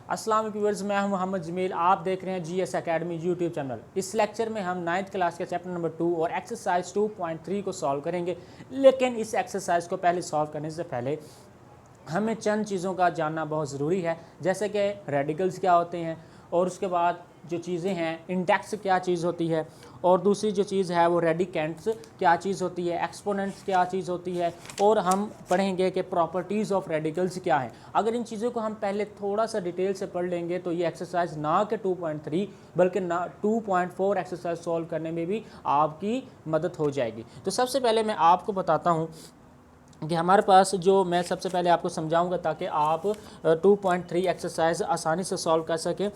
अस्सलाम वालेकुम व्यूअर्स, मैं हूं मोहम्मद जमील। आप देख रहे हैं जीएस एकेडमी यूट्यूब चैनल। इस लेक्चर में हम 9th क्लास के चैप्टर नंबर 2 और एक्सरसाइज 2.3 को सॉल्व करेंगे। लेकिन इस एक्सरसाइज को पहले सॉल्व करने से पहले हमें चंद चीज़ों का जानना बहुत ज़रूरी है, जैसे कि रेडिकल्स क्या होते हैं, और उसके बाद जो चीज़ें हैं इंडेक्स क्या चीज़ होती है, और दूसरी जो चीज़ है वो रेडिकेंट्स क्या चीज़ होती है, एक्सपोनेंट्स क्या चीज़ होती है, और हम पढ़ेंगे कि प्रॉपर्टीज़ ऑफ रेडिकल्स क्या है। अगर इन चीज़ों को हम पहले थोड़ा सा डिटेल से पढ़ लेंगे तो ये एक्सरसाइज ना कि 2.3 बल्कि ना 2.4 एक्सरसाइज सॉल्व करने में भी आपकी मदद हो जाएगी। तो सबसे पहले मैं आपको बताता हूँ कि हमारे पास जो मैं सबसे पहले आपको समझाऊंगा ताकि आप 2.3 एक्सरसाइज आसानी से सॉल्व कर सकें।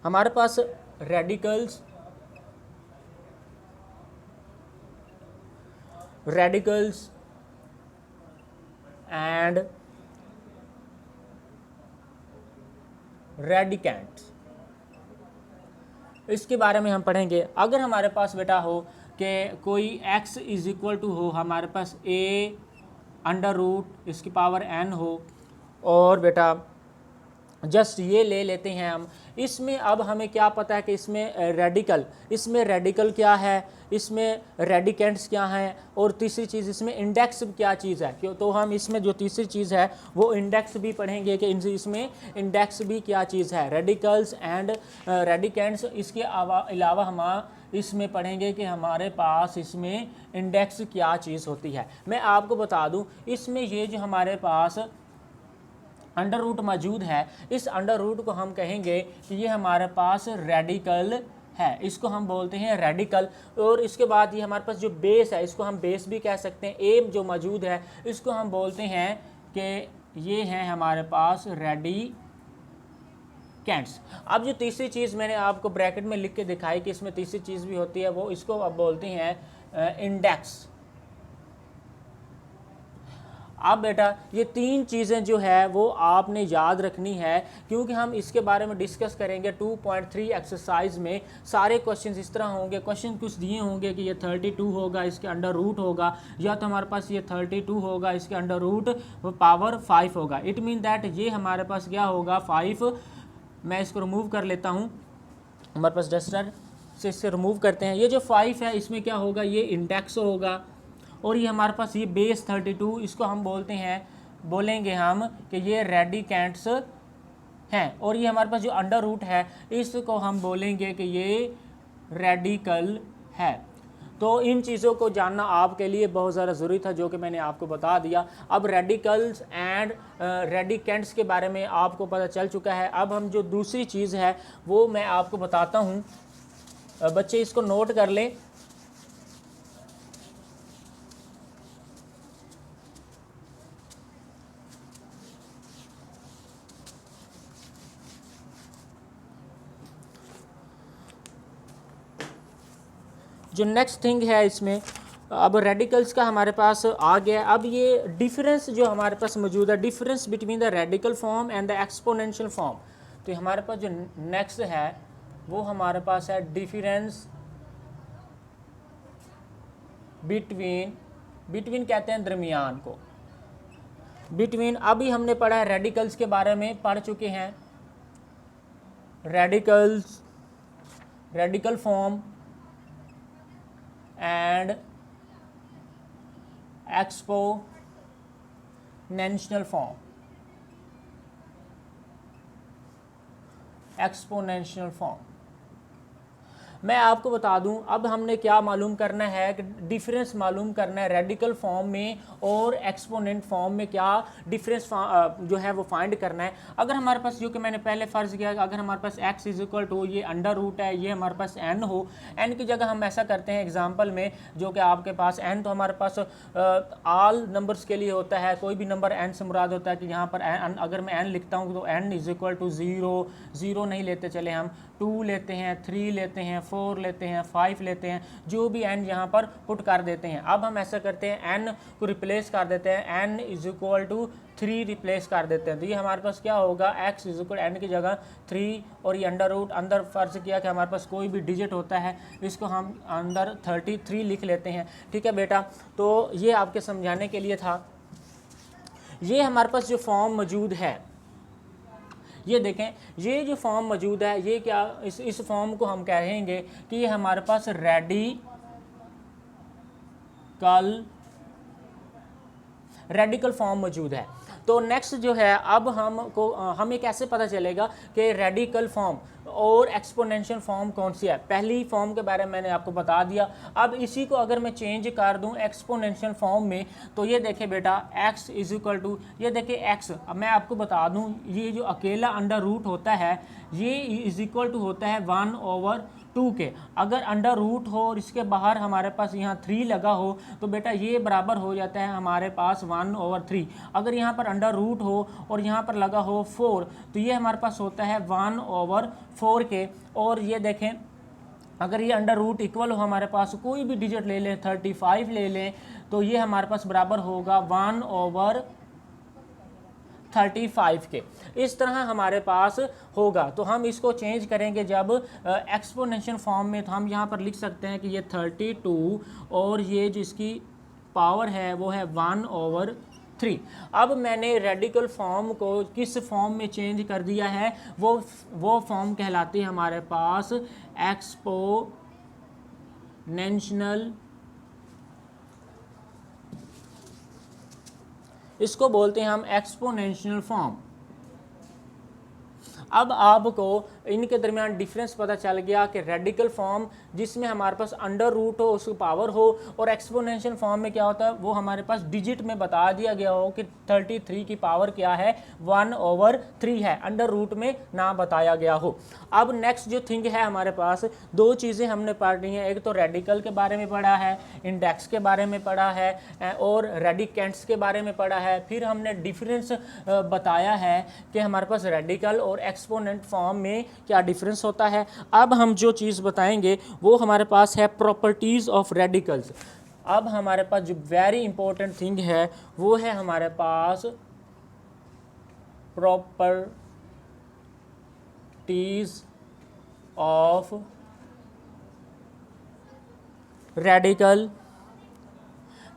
हमारे पास रेडिकल्स एंड रेडिकेंट्स, इसके बारे में हम पढ़ेंगे। अगर हमारे पास बेटा हो कि कोई x इज इक्वल टू हो हमारे पास a अंडर रूट इसकी पावर n हो, और बेटा जस्ट ये ले लेते हैं हम। इसमें अब हमें क्या पता है कि इसमें रेडिकल क्या है, इसमें रेडिकेंट्स क्या हैं, और तीसरी चीज़ इसमें इंडेक्स क्या चीज़ है। क्यों, तो हम इसमें जो तीसरी चीज़ है वो इंडेक्स भी पढ़ेंगे कि इसमें इंडेक्स भी क्या चीज़ है, रेडिकल्स एंड रेडिकेंट्स। इसके अलावा हम इसमें पढ़ेंगे कि हमारे पास इसमें इंडेक्स क्या चीज़ होती है। मैं आपको बता दूं, इसमें ये जो हमारे पास अंडर रूट मौजूद है, इस अंडर रूट को हम कहेंगे कि ये हमारे पास रेडिकल है, इसको हम बोलते हैं रेडिकल। और इसके बाद ये हमारे पास जो बेस है इसको हम बेस भी कह सकते हैं। ए जो मौजूद है इसको हम बोलते हैं कि ये है हमारे पास रेडिकेंट्स। अब जो तीसरी चीज़ मैंने आपको ब्रैकेट में लिख के दिखाई कि इसमें तीसरी चीज़ भी होती है, वो इसको अब बोलते हैं इंडेक्स। अब बेटा ये तीन चीज़ें जो है वो आपने याद रखनी है, क्योंकि हम इसके बारे में डिस्कस करेंगे 2.3 एक्सरसाइज में। सारे क्वेश्चंस इस तरह होंगे, क्वेश्चन कुछ दिए होंगे कि ये 32 होगा इसके अंडर रूट होगा, या तो हमारे पास ये 32 होगा इसके अंडर रूट पावर 5 होगा। इट मीन दैट ये हमारे पास क्या होगा 5। मैं इसको रिमूव कर लेता हूँ, हमारे पास डस्टर से इससे रिमूव करते हैं। ये जो 5 है इसमें क्या होगा, ये इंडेक्स होगा, और ये हमारे पास ये बेस 32 इसको हम बोलेंगे हम कि ये रेडिकेंट्स हैं, और ये हमारे पास जो अंडर रूट है इसको हम बोलेंगे कि ये रेडिकल है। तो इन चीज़ों को जानना आपके लिए बहुत ज़्यादा ज़रूरी था, जो कि मैंने आपको बता दिया। अब रेडिकल्स एंड रेडिकेंट्स के बारे में आपको पता चल चुका है। अब हम जो दूसरी चीज़ है वो मैं आपको बताता हूँ, बच्चे इसको नोट कर लें। जो नेक्स्ट थिंग है इसमें, अब रेडिकल्स का हमारे पास आ गया। अब ये डिफरेंस जो हमारे पास मौजूद है, difference between the radical form and the exponential form. तो हमारे पास जो नेक्स्ट है वो हमारे पास है डिफरेंस बिटवीन कहते हैं दरमियान को, बिटवीन। अभी हमने पढ़ा है रेडिकल्स के बारे में, पढ़ चुके हैं radical form and exponential form. मैं आपको बता दूं, अब हमने क्या मालूम करना है कि डिफरेंस मालूम करना है रेडिकल फॉर्म में और एक्सपोनेंट फॉर्म में, क्या डिफरेंस जो है वो फाइंड करना है। अगर हमारे पास, जो कि मैंने पहले फ़र्ज़ किया, अगर हमारे पास x इज इक्वल टू ये अंडर रूट है, ये हमारे पास n हो, n की जगह हम ऐसा करते हैं एग्जाम्पल में, जो कि आपके पास n तो हमारे पास ऑल नंबर्स के लिए होता है, कोई भी नंबर n से मुराद होता है कि यहाँ पर अगर मैं n लिखता हूँ तो n इज इक्वल टू 0 नहीं लेते, चले हम 2 लेते हैं, 3 लेते हैं, 4 लेते हैं, 5 लेते हैं, जो भी n यहाँ पर पुट कर देते हैं। अब हम ऐसा करते हैं n को रिप्लेस कर देते हैं, n is equal to 3 replace कर देते हैं। तो ये हमारे पास क्या होगा, x इज इक्वल n की जगह 3, और ये अंडर रूट, अंदर फ़र्ज़ किया कि हमारे पास कोई भी डिजिट होता है इसको हम अंदर 33 लिख लेते हैं। ठीक है बेटा, तो ये आपके समझाने के लिए था। ये हमारे पास जो फॉर्म मौजूद है ये देखें, ये जो फॉर्म मौजूद है, ये क्या, इस फॉर्म को हम कहेंगे कि ये हमारे पास रेडिकल फॉर्म मौजूद है। तो नेक्स्ट जो है, अब हमें कैसे पता चलेगा कि रेडिकल फॉर्म और एक्सपोनेंशियल फॉर्म कौन सी है। पहली फॉर्म के बारे में मैंने आपको बता दिया। अब इसी को अगर मैं चेंज कर दूं एक्सपोनेंशियल फॉर्म में, तो ये देखें बेटा, x इज इक्वल टू, ये देखिए x, अब मैं आपको बता दूं, ये जो अकेला अंडर रूट होता है ये इज इक्वल टू होता है 1/2 के। अगर अंडर रूट हो और इसके बाहर हमारे पास यहाँ 3 लगा हो तो बेटा ये बराबर हो जाता है हमारे पास 1/3। अगर यहाँ पर अंडर रूट हो और यहाँ पर लगा हो 4 तो ये हमारे पास होता है 1/4 के। और ये देखें, अगर ये अंडर रूट इक्वल हो हमारे पास, कोई भी डिजिट ले लें, 35 ले लें, तो ये हमारे पास बराबर होगा 1/35 के। इस तरह हमारे पास होगा। तो हम इसको चेंज करेंगे जब एक्सपोनेंशियल फॉर्म में, तो हम यहाँ पर लिख सकते हैं कि ये 32 और ये जिसकी पावर है वो है 1/3। अब मैंने रेडिकल फॉर्म को किस फॉर्म में चेंज कर दिया है, वो फॉर्म कहलाती है हमारे पास एक्सपोनेंशियल, इसको बोलते हैं हम एक्सपोनेंशियल फॉर्म। अब आपको इनके दरमियान डिफरेंस पता चल गया कि रेडिकल फॉर्म जिसमें हमारे पास अंडर रूट हो, उसकी पावर हो, और एक्सपोनेंशियल फॉर्म में क्या होता है, वो हमारे पास डिजिट में बता दिया गया हो कि 33 की पावर क्या है, 1/3 है, अंडर रूट में ना बताया गया हो। अब नेक्स्ट जो थिंग है हमारे पास, दो चीज़ें हमने पढ़ी हैं, एक तो रेडिकल के बारे में पढ़ा है, इंडेक्स के बारे में पढ़ा है, और रेडिकेंट्स के बारे में पढ़ा है। फिर हमने डिफरेंस बताया है कि हमारे पास रेडिकल और एक्सपोनेंट फॉर्म में क्या डिफरेंस होता है। अब हम जो चीज़ बताएंगे वो हमारे पास है प्रॉपर्टीज़ ऑफ रेडिकल्स। अब हमारे पास जो वेरी इंपॉर्टेंट थिंग है वो है हमारे पास properties of radical.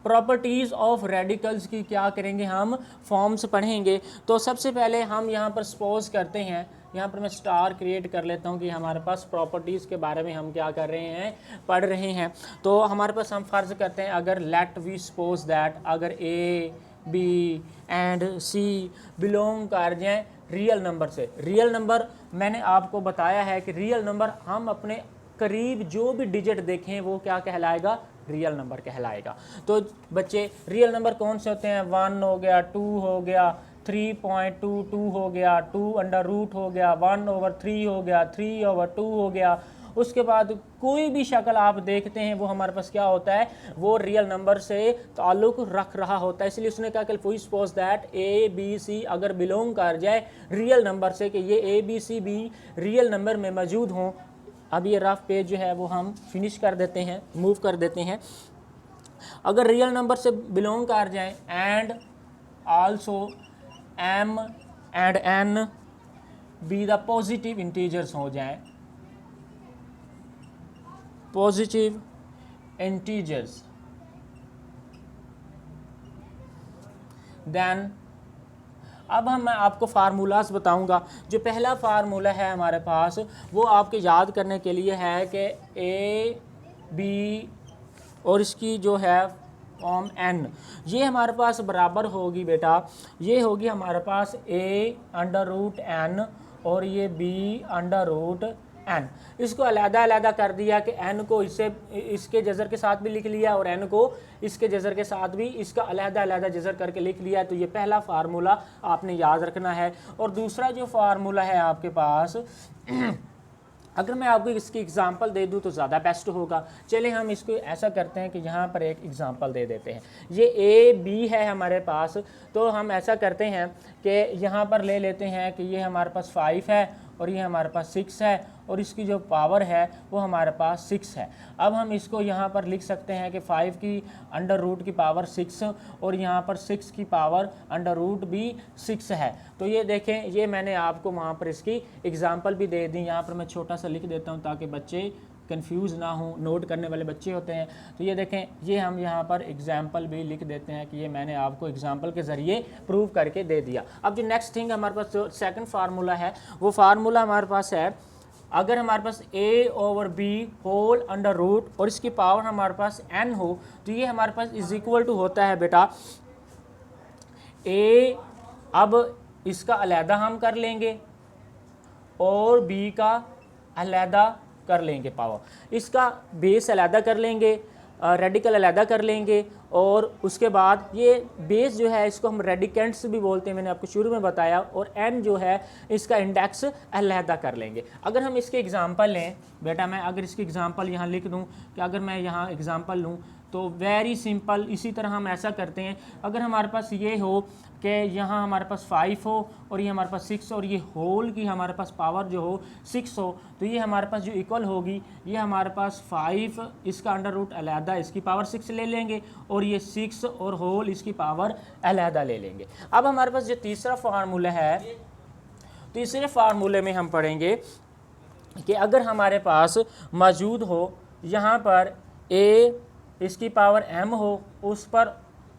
Properties of radicals की क्या करेंगे, हम फॉर्म्स पढ़ेंगे। तो सबसे पहले हम यहाँ पर सपोज करते हैं, यहाँ पर मैं स्टार क्रिएट कर लेता हूँ कि हमारे पास प्रॉपर्टीज़ के बारे में हम क्या कर रहे हैं, पढ़ रहे हैं। तो हमारे पास हम फ़र्ज़ करते हैं, अगर लेट वी सपोज दैट अगर A B and C belong कर जाएँ रियल नंबर से। रियल नंबर मैंने आपको बताया है कि रियल नंबर हम अपने करीब जो भी डिजिट देखें वो क्या कहलाएगा, रियल नंबर कहलाएगा। तो बच्चे रियल नंबर कौन से होते हैं, 1 हो गया, 2 हो गया, 3.22 हो गया, 2 अंडर रूट हो गया, 1/3 हो गया, 3/2 हो गया। उसके बाद कोई भी शक्ल आप देखते हैं वो हमारे पास क्या होता है, वो रियल नंबर से ताल्लुक़ रख रहा होता है। इसलिए उसने कहा कि we suppose that A B C अगर बिलोंग कर जाए रियल नंबर से, कि ये ए बी सी भी रियल नंबर में मौजूद हों। अब ये रफ पेज जो है वो हम फिनिश कर देते हैं, मूव कर देते हैं। अगर रियल नंबर से बिलोंग कर जाएं and also M and N be the positive integers हो जाएं, पॉजिटिव इंटीजर्स, देन अब मैं आपको फार्मूलाज बताऊंगा। जो पहला फार्मूला है हमारे पास वो आपके याद करने के लिए है कि ए बी और इसकी जो है फॉर्म एन, ये हमारे पास बराबर होगी बेटा, ये होगी हमारे पास ए अंडर रूट एन और ये बी अंडर रूट एन। इसको अलग-अलग कर दिया कि एन को इसके जज़र के साथ भी लिख लिया और एन को इसके जज़र के साथ भी इसका अलग-अलग जज़र करके लिख लिया। तो ये पहला फार्मूला आपने याद रखना है। और दूसरा जो फार्मूला है आपके पास अगर मैं आपको इसकी एग्जांपल दे दूं तो ज़्यादा बेस्ट होगा। चलिए हम इसको ऐसा करते हैं कि यहाँ पर एक एग्जांपल दे देते हैं। ये ए बी है हमारे पास, तो हम ऐसा करते हैं कि यहाँ पर ले लेते हैं कि ये हमारे पास 5 है और ये हमारे पास 6 है और इसकी जो पावर है वो हमारे पास 6 है। अब हम इसको यहाँ पर लिख सकते हैं कि 5 की अंडर रूट की पावर 6 और यहाँ पर 6 की पावर अंडर रूट भी 6 है। तो ये देखें, ये मैंने आपको वहाँ पर इसकी एग्जांपल भी दे दी। यहाँ पर मैं छोटा सा लिख देता हूँ ताकि बच्चे कंफ्यूज ना हो, नोट करने वाले बच्चे होते हैं। तो ये देखें, ये हम यहाँ पर एग्जाम्पल भी लिख देते हैं कि ये मैंने आपको एग्जाम्पल के ज़रिए प्रूव करके दे दिया। अब जो नेक्स्ट थिंग हमारे पास जो सेकंड फार्मूला है, वो फार्मूला हमारे पास है, अगर हमारे पास a/b होल अंडर रूट और इसकी पावर हमारे पास n हो, तो ये हमारे पास इज इक्वल टू होता है बेटा a, अब इसका अलहदा हम कर लेंगे और b का अलहदा कर लेंगे पावर, इसका बेस अलहदा कर लेंगे, रेडिकल अलहदा कर लेंगे, और उसके बाद ये बेस जो है इसको हम रेडिकेंट्स भी बोलते हैं, मैंने आपको शुरू में बताया, और n जो है इसका इंडेक्स अलहदा कर लेंगे। अगर हम इसके एग्जांपल लें बेटा, मैं अगर इसकी एग्जांपल यहाँ लिख दूँ कि अगर मैं यहाँ एग्जांपल लूँ तो वेरी सिंपल, इसी तरह हम ऐसा करते हैं। अगर हमारे पास ये हो कि यहाँ हमारे पास 5 हो और ये हमारे पास 6 और ये होल की हमारे पास पावर जो हो 6 हो, तो ये हमारे पास जो इक्वल होगी, ये हमारे पास 5 इसका अंडर रूट अलहदा इसकी पावर 6 ले लेंगे और ये 6 और होल इसकी पावर अलहदा ले लेंगे। अब हमारे पास जो तीसरा फार्मूला है, तीसरे फार्मूले में हम पढ़ेंगे कि अगर हमारे पास मौजूद हो यहाँ पर a इसकी पावर m हो, उस पर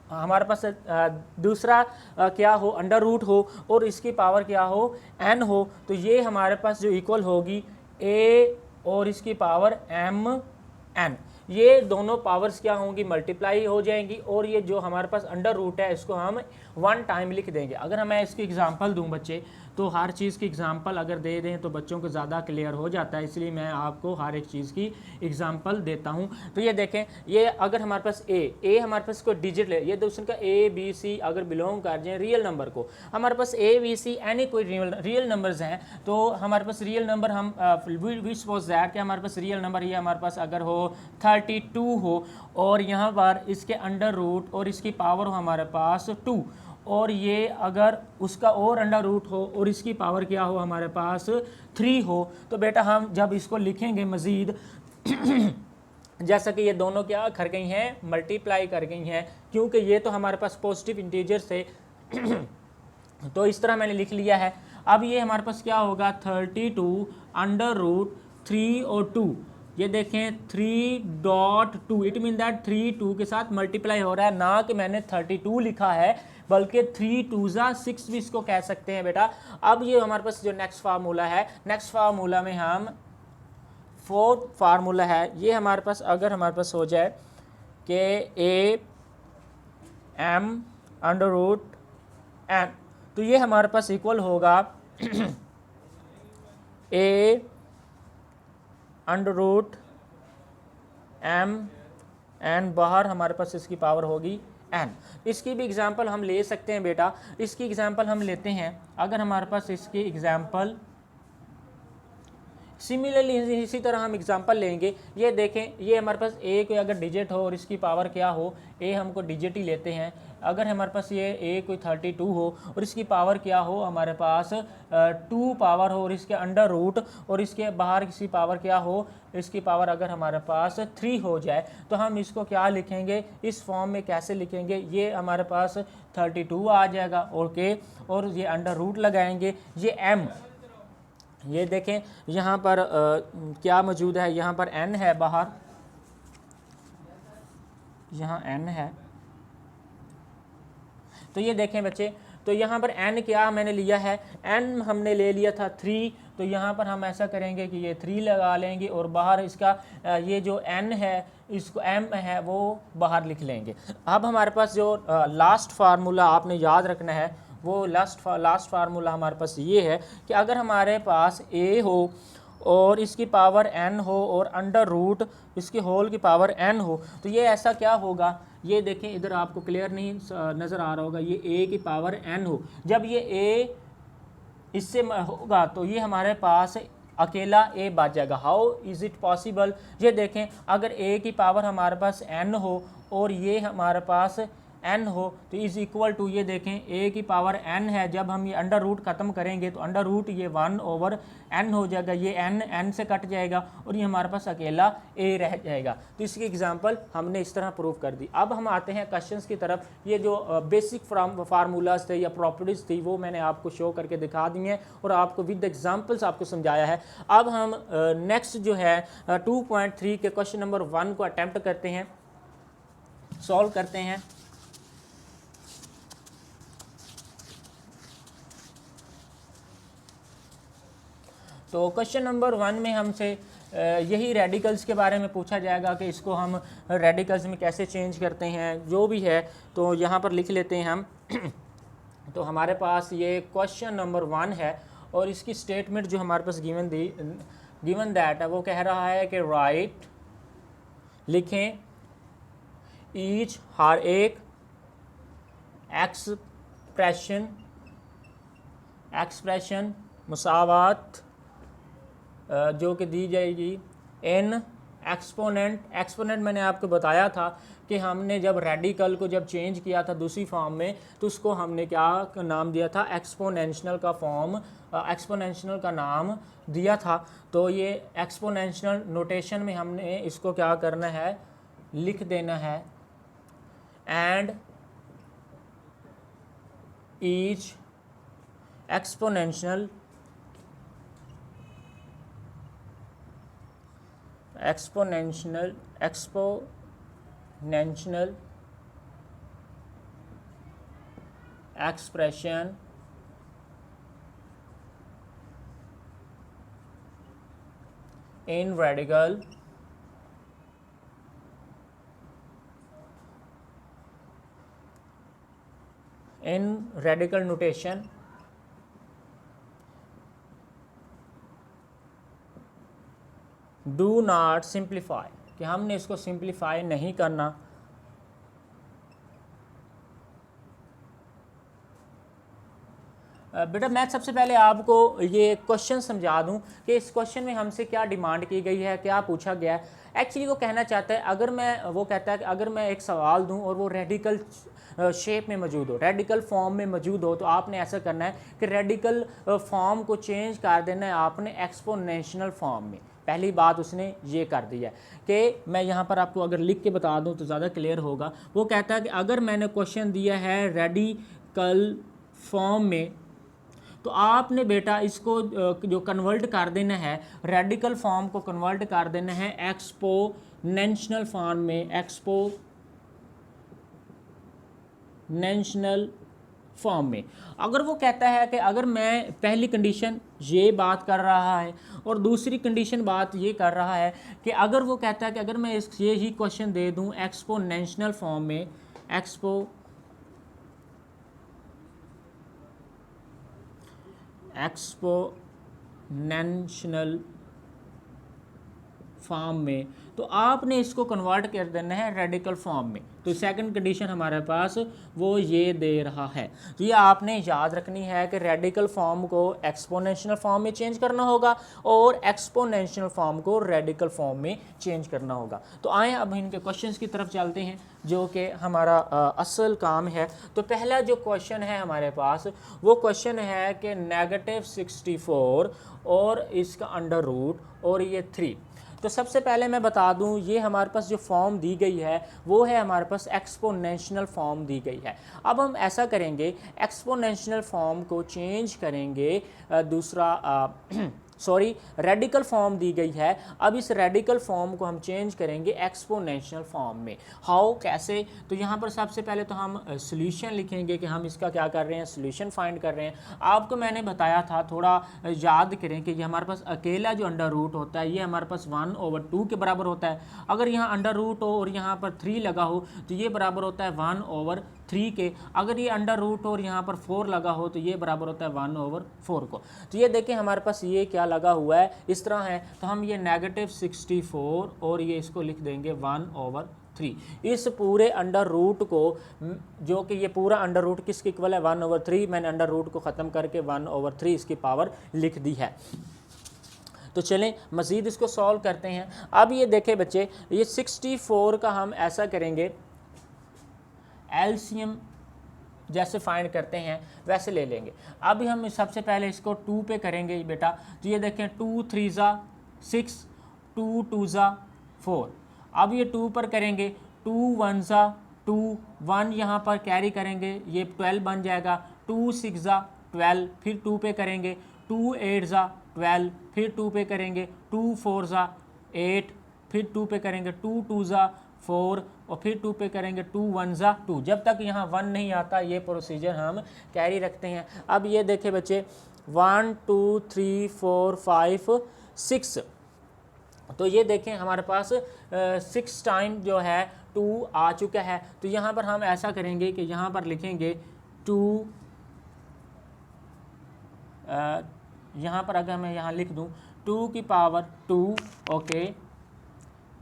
हमारे पास दूसरा क्या हो, अंडर रूट हो, और इसकी पावर क्या हो, n हो, तो ये हमारे पास जो इक्वल होगी a और इसकी पावर m n, ये दोनों पावर्स क्या होंगी, मल्टीप्लाई हो जाएंगी, और ये जो हमारे पास अंडर रूट है इसको हम 1 टाइम लिख देंगे। अगर मैं इसकी एग्जांपल दूं बच्चे, तो हर चीज़ की एग्जांपल अगर दे दें तो बच्चों को ज़्यादा क्लियर हो जाता है, इसलिए मैं आपको हर एक चीज़ की एग्जांपल देता हूं। तो ये देखें, ये अगर हमारे पास a हमारे पास कोई डिजिट ले, ये दूसरे का a b c अगर बिलोंग कर जाए रियल नंबर को, हमारे पास a b c एनी कोई रियल नंबर्स हैं, तो हमारे पास रियल नंबर हम वी सपोज दैट कि हमारे पास रियल नंबर ये हमारे पास अगर हो 32 हो, और यहाँ पर इसके अंडर रूट और इसकी पावर हो हमारे पास 2, और ये अगर उसका और अंडर रूट हो और इसकी पावर क्या हो हमारे पास 3 हो, तो बेटा हम जब इसको लिखेंगे मज़ीद जैसा कि ये दोनों क्या कर गई हैं, मल्टीप्लाई कर गई हैं, क्योंकि ये तो हमारे पास पॉजिटिव इंटीजर्स थे तो इस तरह मैंने लिख लिया है। अब ये हमारे पास क्या होगा, 32 अंडर रूट 3 और 2, ये देखें 3.2, इट मीन दैट 3 2 के साथ मल्टीप्लाई हो रहा है, ना कि मैंने 32 लिखा है, बल्कि 3 2 6 भी इसको कह सकते हैं बेटा। अब ये हमारे पास जो नेक्स्ट फार्मूला है, नेक्स्ट फार्मूला में हम फोर्थ फार्मूला है, ये हमारे पास अगर हमारे पास हो जाए कि a m under root n, तो ये हमारे पास इक्वल होगा a under root m n, बाहर हमारे पास इसकी पावर होगी n। इसकी भी एग्जांपल हम ले सकते हैं बेटा, इसकी एग्जांपल हम लेते हैं। अगर हमारे पास इसकी एग्जांपल सिमिलरली इसी तरह हम एग्जांपल लेंगे, ये देखें, ये हमारे पास a कोई अगर डिजिट हो और इसकी पावर क्या हो, a हमको डिजिट ही लेते हैं, अगर हमारे पास ये a कोई 32 हो और इसकी पावर क्या हो हमारे पास 2 पावर हो, और इसके अंडर रूट और इसके बाहर किसी पावर क्या हो, इसकी पावर अगर हमारे पास 3 हो जाए, तो हम इसको क्या लिखेंगे, इस फॉर्म में कैसे लिखेंगे, ये हमारे पास 32 आ जाएगा, ओके, और ये अंडर रूट लगाएंगे, ये m, ये देखें यहाँ पर क्या मौजूद है, यहाँ पर n है बाहर, यहाँ n है, तो ये देखें बच्चे, तो यहाँ पर n क्या मैंने लिया है, n हमने ले लिया था 3, तो यहाँ पर हम ऐसा करेंगे कि ये 3 लगा लेंगे और बाहर इसका ये जो n है इसको m है वो बाहर लिख लेंगे। अब हमारे पास जो लास्ट फार्मूला आपने याद रखना है, वो लास्ट फार्मूला हमारे पास ये है कि अगर हमारे पास a हो और इसकी पावर n हो और अंडर रूट इसके होल की पावर n हो, तो ये ऐसा क्या होगा, ये देखें इधर आपको क्लियर नहीं नज़र आ रहा होगा, ये a की पावर n हो, जब ये a इससे होगा तो ये हमारे पास अकेला a बच जाएगा। हाउ इज़ इट पॉसिबल, ये देखें अगर a की पावर हमारे पास n हो और ये हमारे पास n हो तो इज़ इक्वल टू, ये देखें a की पावर n है, जब हम ये अंडर रूट ख़त्म करेंगे तो अंडर रूट ये 1/n हो जाएगा, ये n से कट जाएगा और ये हमारे पास अकेला a रह जाएगा। तो इसकी एग्जांपल हमने इस तरह प्रूव कर दी। अब हम आते हैं क्वेश्चंस की तरफ। ये जो बेसिक फार्मूलाज थे या प्रॉपर्टीज़ थी वो मैंने आपको शो करके दिखा दी हैं और आपको विद एग्जांपल्स आपको समझाया है। अब हम नेक्स्ट जो है 2.3 के क्वेश्चन नंबर 1 को अटैम्प्ट करते हैं, सॉल्व करते हैं। तो क्वेश्चन नंबर 1 में हमसे यही रेडिकल्स के बारे में पूछा जाएगा कि इसको हम रेडिकल्स में कैसे चेंज करते हैं, जो भी है तो यहाँ पर लिख लेते हैं हम। तो हमारे पास ये क्वेश्चन नंबर 1 है और इसकी स्टेटमेंट जो हमारे पास गिवन दैट है वो कह रहा है कि राइट, लिखें ईच, हर एक, एक्सप्रेशन मुसावात जो कि दी जाएगी इन एक्सपोनेंट मैंने आपको बताया था कि हमने जब रेडिकल को जब चेंज किया था दूसरी फॉर्म में तो उसको हमने क्या नाम दिया था, एक्सपोनेंशियल का नाम दिया था। तो ये एक्सपोनेंशियल नोटेशन में हमने इसको क्या करना है, लिख देना है and each exponential expression in radical notation do not simplify, कि हमने इसको सिंप्लीफाई नहीं करना। बेटा मैं सबसे पहले आपको ये क्वेश्चन समझा दूं कि इस क्वेश्चन में हमसे क्या डिमांड की गई है, क्या पूछा गया है। एक्चुअली वो कहना चाहता है, वो कहता है कि अगर मैं एक सवाल दूं और वो रेडिकल शेप में मौजूद हो, रेडिकल फॉर्म में मौजूद हो, तो आपने ऐसा करना है कि रेडिकल फॉर्म को चेंज कर देना है आपने एक्सपोनेंशियल फॉर्म में। पहली बात उसने ये कर दी है कि मैं यहाँ पर आपको अगर लिख के बता दूँ तो ज़्यादा क्लियर होगा। वो कहता है कि अगर मैंने क्वेश्चन दिया है रेडिकल फॉर्म में तो आपने बेटा इसको जो कन्वर्ट कर देना है, रेडिकल फॉर्म को कन्वर्ट कर देना है एक्सपोनेंशियल फॉर्म में, एक्सपोनेंशियल फॉर्म में। अगर वो कहता है कि अगर मैं पहली कंडीशन ये बात कर रहा है और दूसरी कंडीशन बात ये कर रहा है कि अगर वो कहता है कि अगर मैं ये ही क्वेश्चन दे दूं एक्सपोनेंशियल फॉर्म में, एक्सपोनेंशियल फॉर्म में, तो आपने इसको कन्वर्ट कर देना है रेडिकल फॉर्म में। तो सेकंड कंडीशन हमारे पास वो ये दे रहा है। तो ये आपने याद रखनी है कि रेडिकल फॉर्म को एक्सपोनेंशियल फॉर्म में चेंज करना होगा और एक्सपोनेंशियल फॉर्म को रेडिकल फॉर्म में चेंज करना होगा। तो आए अब इनके क्वेश्चंस की तरफ चलते हैं जो कि हमारा असल काम है। तो पहला जो क्वेश्चन है हमारे पास वो क्वेश्चन है कि -64 और इसका अंडर रूट और ये 3। तो सबसे पहले मैं बता दूं ये हमारे पास जो फॉर्म दी गई है वो है हमारे पास एक्सपोनेंशियल फॉर्म दी गई है। अब हम ऐसा करेंगे, एक्सपोनेंशियल फॉर्म को चेंज करेंगे, रेडिकल फॉर्म दी गई है। अब इस रेडिकल फॉर्म को हम चेंज करेंगे एक्सपोनेंशियल फॉर्म में। हाउ, कैसे? तो यहाँ पर सबसे पहले तो हम सॉल्यूशन लिखेंगे कि हम इसका क्या कर रहे हैं, सॉल्यूशन फाइंड कर रहे हैं। आपको मैंने बताया था, थोड़ा याद करें कि ये हमारे पास अकेला जो अंडर रूट होता है ये हमारे पास 1/2 के बराबर होता है। अगर यहाँ अंडर रूट हो और यहाँ पर 3 लगा हो तो ये बराबर होता है 1/3 के। अगर ये अंडर रूट और यहाँ पर 4 लगा हो तो ये बराबर होता है 1/4 को। तो ये देखें हमारे पास ये क्या लगा हुआ है, इस तरह है। तो हम ये -64 और ये इसको लिख देंगे 1/3। इस पूरे अंडर रूट को, जो कि ये पूरा अंडर रूट किसके इक्वल है, 1/3, मैंने अंडर रूट को ख़त्म करके 1/3 इसकी पावर लिख दी है। तो चलें मज़ीद इसको सॉल्व करते हैं। अब ये देखें बच्चे, ये 64 का हम ऐसा करेंगे, एलसीएम जैसे फाइंड करते हैं वैसे ले लेंगे। अभी हम सबसे पहले इसको 2 पे करेंगे बेटा, तो ये देखें 2 3 ज़ा 6, 2 2 ज़ा 4। अब ये 2 पर करेंगे, 2 1 ज़ा 2, 1 यहाँ पर कैरी करेंगे, ये 12 बन जाएगा। 2 6 ज़ा 12, फिर 2 पे करेंगे, 2 8 ज़ा 12, फिर 2 पे करेंगे, 2 4 ज़ा 8, फिर 2 पे करेंगे, 2 2 ज़ा 4, और फिर 2 पे करेंगे, 2 1 ज़ा 2। जब तक यहाँ 1 नहीं आता ये प्रोसीजर हम कैरी रखते हैं। अब ये देखें बच्चे 1 2 3 4 5 6, तो ये देखें हमारे पास 6 टाइम जो है 2 आ चुका है। तो यहाँ पर हम ऐसा करेंगे कि यहाँ पर लिखेंगे 2, यहाँ पर अगर मैं यहाँ लिख दूँ 2 की पावर 2, ओके,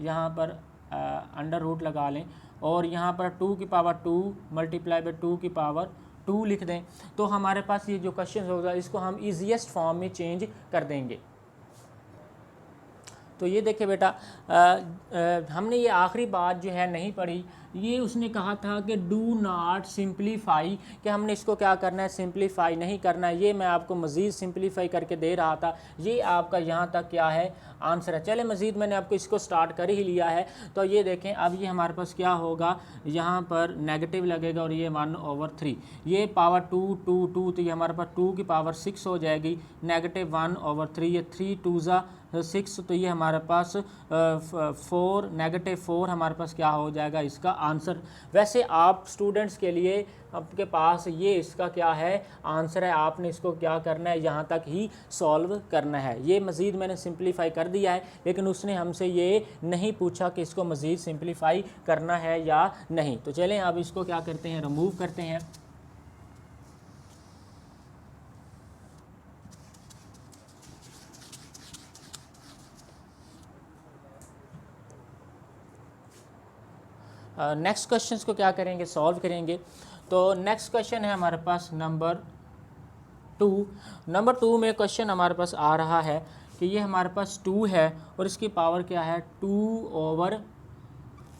यहाँ पर अंडर रूट लगा लें, और यहाँ पर 2 की पावर 2 मल्टीप्लाई बाई 2 की पावर 2 लिख दें, तो हमारे पास ये जो क्वेश्चन होगा इसको हम ईजीएस्ट फॉर्म में चेंज कर देंगे। तो ये देखें बेटा, हमने ये आखिरी बात जो है नहीं पढ़ी, ये उसने कहा था कि डू नॉट सिंप्लीफाई, कि हमने इसको क्या करना है, सिंप्लीफाई नहीं करना है। ये मैं आपको मज़ीद सिंप्लीफाई करके दे रहा था, ये आपका यहाँ तक क्या है आंसर है। चले मज़ीद मैंने आपको इसको स्टार्ट कर ही लिया है। तो ये देखें अब ये हमारे पास क्या होगा, यहाँ पर नेगेटिव लगेगा और ये 1/3, ये पावर 2 2 2, तो ये हमारे पास 2 की पावर 6 हो जाएगी, नेगेटिव 1/3, ये 3 2 ज़ा 6, तो ये हमारे पास 4 नेगेटिव 4 हमारे पास क्या हो जाएगा इसका आंसर। वैसे आप स्टूडेंट्स के लिए आपके पास ये इसका क्या है आंसर है, आपने इसको क्या करना है यहाँ तक ही सॉल्व करना है। ये मज़ीद मैंने सिंप्लीफाई कर दिया है, लेकिन उसने हमसे ये नहीं पूछा कि इसको मज़ीद सिंप्लीफाई करना है या नहीं। तो चलें अब इसको क्या करते हैं, रिमूव करते हैं। नेक्स्ट क्वेश्चन को क्या करेंगे, सॉल्व करेंगे। तो नेक्स्ट क्वेश्चन है हमारे पास नंबर 2। नंबर 2 में क्वेश्चन हमारे पास आ रहा है कि ये हमारे पास 2 है और इसकी पावर क्या है 2/3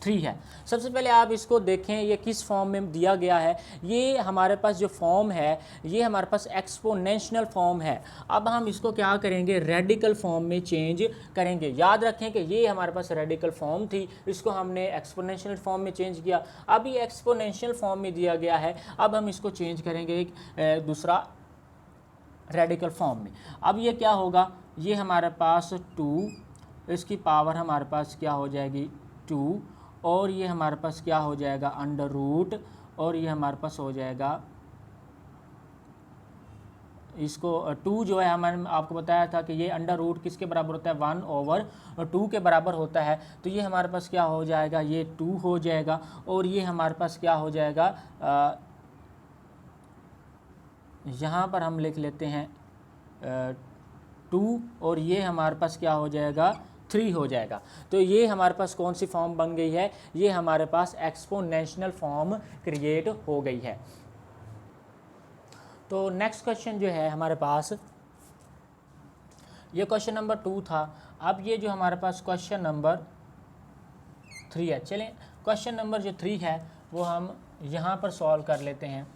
है। सबसे पहले आप इसको देखें ये किस फॉर्म में दिया गया है। ये हमारे पास जो फॉर्म है ये हमारे पास एक्सपोनेंशियल फॉर्म है। अब हम इसको क्या करेंगे, रेडिकल फॉर्म में चेंज करेंगे। याद रखें कि ये हमारे पास रेडिकल फॉर्म थी, इसको हमने एक्सपोनेंशियल फॉर्म में चेंज किया। अब ये एक्सपोनेंशियल फॉर्म में दिया गया है, अब हम इसको चेंज करेंगे एक दूसरा रेडिकल फॉर्म में। अब ये क्या होगा, ये हमारे पास 2, इसकी पावर हमारे पास क्या हो जाएगी 2, और ये हमारे पास क्या हो जाएगा अंडर रूट, और ये हमारे पास हो जाएगा इसको 2 जो है हमने आपको बताया था कि ये अंडर रूट किसके बराबर होता है 1/2 के बराबर होता है। तो ये हमारे पास क्या हो जाएगा, ये 2 हो जाएगा, और ये हमारे पास क्या हो जाएगा, यहाँ पर हम लिख लेते हैं 2, और ये हमारे पास क्या हो जाएगा 3 हो जाएगा। तो ये हमारे पास कौन सी फॉर्म बन गई है, ये हमारे पास एक्सपोनेंशियल फॉर्म क्रिएट हो गई है। तो नेक्स्ट क्वेश्चन जो है हमारे पास, ये क्वेश्चन नंबर 2 था। अब ये जो हमारे पास क्वेश्चन नंबर 3 है, चलें क्वेश्चन नंबर जो 3 है वो हम यहाँ पर सॉल्व कर लेते हैं।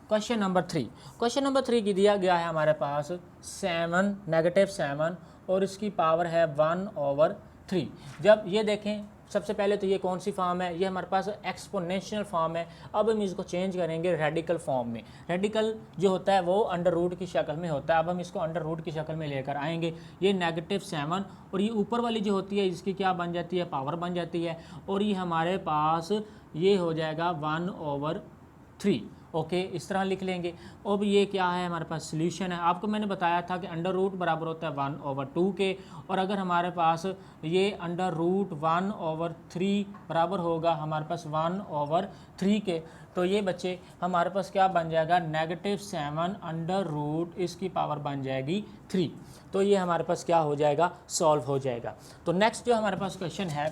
क्वेश्चन नंबर 3, क्वेश्चन नंबर 3 की दिया गया है हमारे पास 7 नेगेटिव 7 और इसकी पावर है 1/3। जब ये देखें सबसे पहले तो ये कौन सी फॉर्म है, ये हमारे पास एक्सपोनेंशियल फॉर्म है। अब हम इसको चेंज करेंगे रेडिकल फॉर्म में। रेडिकल जो होता है वो अंडर रूट की शक्ल में होता है। अब हम इसको अंडर रूट की शक्ल में लेकर आएंगे। ये नेगेटिव 7 और ये ऊपर वाली जो होती है इसकी क्या बन जाती है, पावर बन जाती है, और ये हमारे पास ये हो जाएगा 1/3। ओके, इस तरह लिख लेंगे। अब ये क्या है हमारे पास सोल्यूशन है। आपको मैंने बताया था कि अंडर रूट बराबर होता है 1/2 के, और अगर हमारे पास ये अंडर रूट 1/3 बराबर होगा हमारे पास 1/3 के, तो ये बच्चे हमारे पास क्या बन जाएगा नेगेटिव 7 अंडर रूट इसकी पावर बन जाएगी 3। तो ये हमारे पास क्या हो जाएगा, सॉल्व हो जाएगा। तो नेक्स्ट जो हमारे पास क्वेश्चन है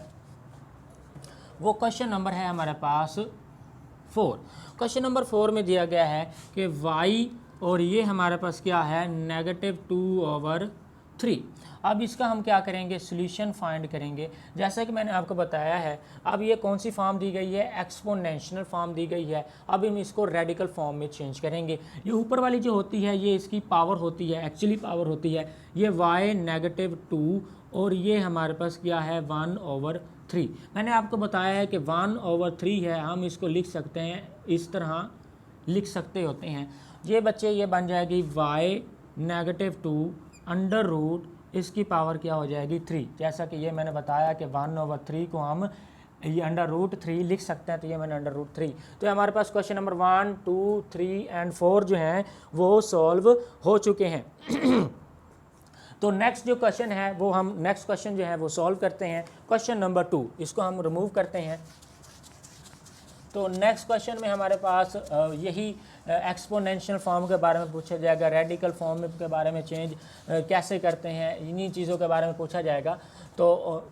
वो क्वेश्चन नंबर है हमारे पास 4। क्वेश्चन नंबर 4 में दिया गया है कि y, और ये हमारे पास क्या है नेगेटिव 2/3 3। अब इसका हम क्या करेंगे, सोल्यूशन फाइंड करेंगे। जैसा कि मैंने आपको बताया है, अब ये कौन सी फॉर्म दी गई है, एक्सपोनेंशियल फॉर्म दी गई है। अब हम इसको रेडिकल फॉर्म में चेंज करेंगे। ये ऊपर वाली जो होती है ये इसकी पावर होती है, एक्चुअली पावर होती है ये y-2 और ये हमारे पास क्या है 1/3। मैंने आपको बताया है कि 1/3 है, हम इसको लिख सकते हैं इस तरह लिख सकते होते हैं। ये बच्चे ये बन जाएगी y-2 अंडर रूट इसकी पावर क्या हो जाएगी 3। जैसा कि ये मैंने बताया कि 1/3 को हम ये अंडर रूट 3 लिख सकते हैं, तो ये मैंने अंडर रूट 3। तो हमारे पास क्वेश्चन नंबर 1, 2, 3 एंड 4 जो हैं वो सॉल्व हो चुके हैं। तो नेक्स्ट जो क्वेश्चन है वो हम नेक्स्ट क्वेश्चन जो है वो सॉल्व करते हैं। क्वेश्चन नंबर 2 इसको हम रिमूव करते हैं। तो नेक्स्ट क्वेश्चन में हमारे पास यही एक्सपोनेंशियल फॉर्म के बारे में पूछा जाएगा, रेडिकल फॉर्म के बारे में चेंज कैसे करते हैं, इन्हीं चीज़ों के बारे में पूछा जाएगा। तो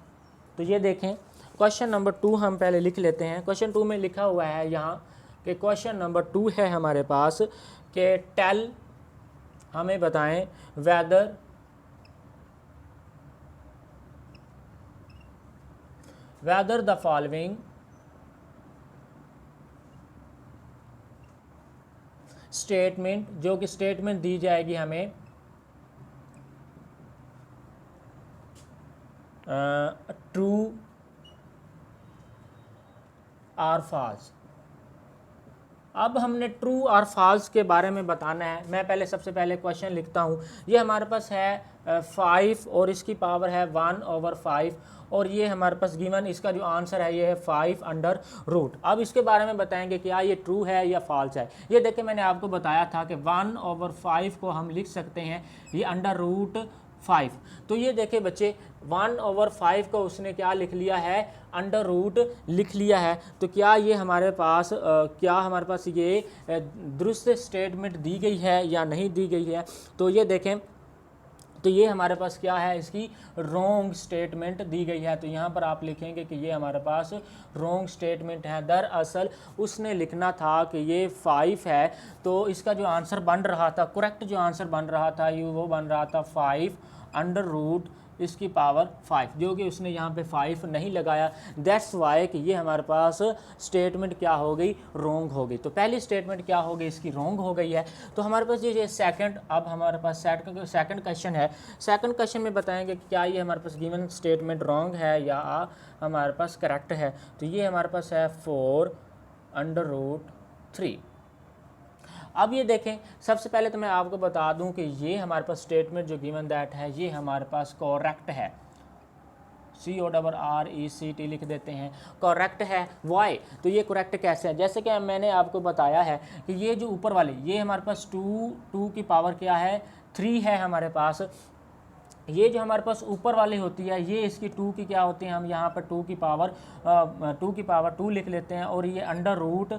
ये देखें क्वेश्चन नंबर 2 हम पहले लिख लेते हैं। क्वेश्चन 2 में लिखा हुआ है यहाँ कि क्वेश्चन नंबर 2 है हमारे पास कि टेल हमें बताएं whether the following स्टेटमेंट, जो कि स्टेटमेंट दी जाएगी हमें ट्रू और फॉल्स। अब हमने ट्रू और फॉल्स के बारे में बताना है। मैं पहले सबसे पहले क्वेश्चन लिखता हूँ। ये हमारे पास है 5 और इसकी पावर है 1/5 और ये हमारे पास गिवन इसका जो आंसर है ये है 5/रूट। अब इसके बारे में बताएंगे कि क्या ये ट्रू है या फॉल्स है। ये देखिए मैंने आपको बताया था कि 1/5 को हम लिख सकते हैं ये अंडर रूट 5। तो ये देखे बच्चे 1/5 को उसने क्या लिख लिया है, अंडर रूट लिख लिया है। तो क्या ये हमारे पास क्या हमारे पास ये दुरुस्त स्टेटमेंट दी गई है या नहीं दी गई है। तो ये देखें तो ये हमारे पास क्या है, इसकी रॉन्ग स्टेटमेंट दी गई है। तो यहाँ पर आप लिखेंगे कि ये हमारे पास रॉन्ग स्टेटमेंट है। दरअसल उसने लिखना था कि ये 5 है, तो इसका जो आंसर बन रहा था, करेक्ट जो आंसर बन रहा था ये वो बन रहा था 5/रूट इसकी पावर 5, जो कि उसने यहाँ पे 5 नहीं लगाया। दैट्स वाई कि ये हमारे पास स्टेटमेंट क्या हो गई, रॉन्ग हो गई। तो पहली स्टेटमेंट क्या हो गई, इसकी रॉन्ग हो गई है। तो हमारे पास ये सेकंड, अब हमारे पास सेकंड क्वेश्चन है। सेकंड क्वेश्चन में बताएंगे कि क्या ये हमारे पास गिवन स्टेटमेंट रॉन्ग है या हमारे पास करेक्ट है। तो ये हमारे पास है 4/√3। अब ये देखें सबसे पहले तो मैं आपको बता दूं कि ये हमारे पास स्टेटमेंट जो गिवन दैट है ये हमारे पास करेक्ट है। CORRECT लिख देते हैं, करेक्ट है। वाई, तो ये करेक्ट कैसे है, जैसे कि मैंने आपको बताया है कि ये जो ऊपर वाले ये हमारे पास 2 की पावर क्या है 3 है हमारे पास। ये जो हमारे पास ऊपर वाली होती है ये इसकी 2 की क्या होती है, हम यहाँ पर 2 की पावर 2 लिख लेते हैं और ये अंडर रूट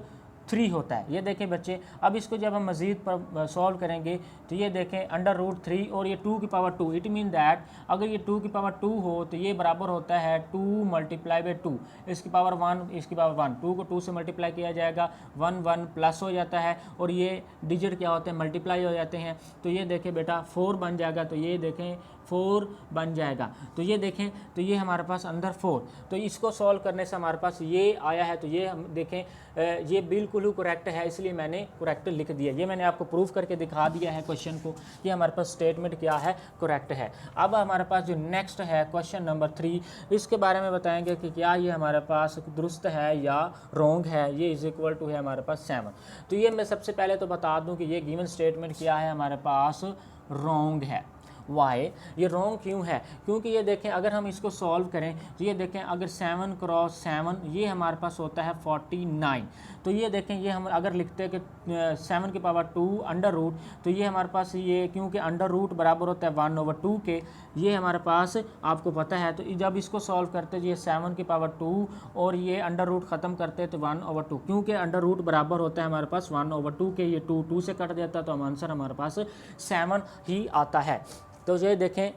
3 होता है। ये देखें बच्चे, अब इसको जब हम मज़ीद पर सॉल्व करेंगे तो ये देखें अंडर रूट 3 और ये 2 की पावर 2। इट मीन दैट अगर ये 2 की पावर 2 हो तो ये बराबर होता है 2 × 2, इसकी पावर 1 इसकी पावर 1। 2 को 2 से मल्टीप्लाई किया जाएगा, 1 प्लस हो जाता है और ये डिजिट क्या होते हैं, मल्टीप्लाई हो जाते हैं। तो ये देखें बेटा 4 बन जाएगा, तो ये देखें 4 बन जाएगा। तो ये देखें तो ये हमारे पास अंदर 4। तो इसको सॉल्व करने से हमारे पास ये आया है। तो ये हम देखें ये बिल्कुल ही करेक्ट है, इसलिए मैंने करेक्ट लिख दिया। ये मैंने आपको प्रूफ करके दिखा दिया है क्वेश्चन को कि हमारे पास स्टेटमेंट क्या है, करेक्ट है। अब हमारे पास जो नेक्स्ट है क्वेश्चन नंबर 3, इसके बारे में बताएंगे कि क्या ये हमारे पास दुरुस्त है या रॉन्ग है। ये इज इक्वल टू है हमारे पास 7। तो ये मैं सबसे पहले तो बता दूं कि ये गिवन स्टेटमेंट क्या है हमारे पास रॉन्ग है। वाई, ये रॉन्ग क्यों है, क्योंकि ये देखें अगर हम इसको सॉल्व करें तो ये देखें अगर 7 × 7 ये हमारे पास होता है 49। तो ये देखें ये हम अगर लिखते हैं कि 7 की पावर 2 अंडर रूट, तो ये हमारे पास ये क्योंकि अंडर रूट बराबर होता है 1/2 के, ये हमारे पास आपको पता है। तो जब इसको सॉल्व करते हैं ये 7 की पावर 2 और ये अंडर रूट ख़त्म करते हैं तो 1/2, क्योंकि अंडर रूट बराबर होता है हमारे पास 1/2 के। ये 2 से कट जाता है तो हम आंसर हमारे पास 7 ही आता है। तो ये देखें